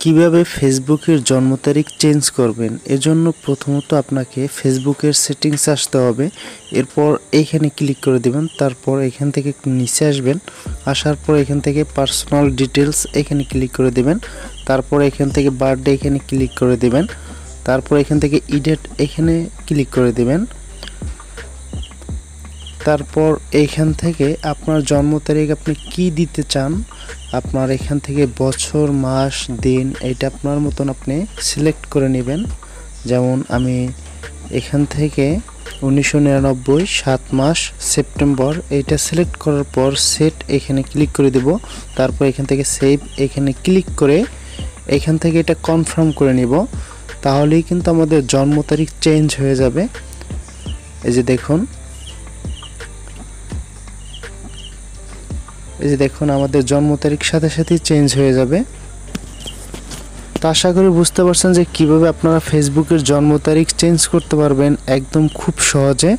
কিভাবে ফেসবুকের জন্ম তারিখ চেঞ্জ করবেন এজন্য প্রথমত আপনাকে ফেসবুকের সেটিংস আসতে হবে। এরপর এইখানে ক্লিক করে দিবেন। তারপর এখান থেকে একটু নিচে আসবেন, আসার পর এখান থেকে পার্সোনাল ডিটেলস এখানে ক্লিক করে দিবেন। তারপর এখান থেকে বার্থডে এখানে ক্লিক করে দিবেন। তারপর এখান থেকে ইডেট এখানে ক্লিক করে দিবেন। তারপর এইখান থেকে আপনার জন্ম তারিখ আপনি কি দিতে চান, আপনার এখান থেকে বছর মাস দিন এটা আপনার মতন আপনি সিলেক্ট করে নেবেন। যেমন আমি এখান থেকে 1999 7 মাস সেপ্টেম্বর এইটা সিলেক্ট করার পর সেট এখানে ক্লিক করে দেব। তারপর এখান থেকে সেভ এখানে ক্লিক করে এখান থেকে এটা কনফার্ম করে নিব। তাহলেই কিন্তু আমাদের জন্ম তারিখ চেঞ্জ হয়ে যাবে। এই যে দেখুন আমাদের জন্ম তারিখ সাথে সাথেই চেঞ্জ হয়ে যাবে। তো আশা করি বুঝতে পারছেন যে কিভাবে আপনারা ফেসবুকের জন্ম তারিখ চেঞ্জ করতে পারবেন একদম খুব সহজে।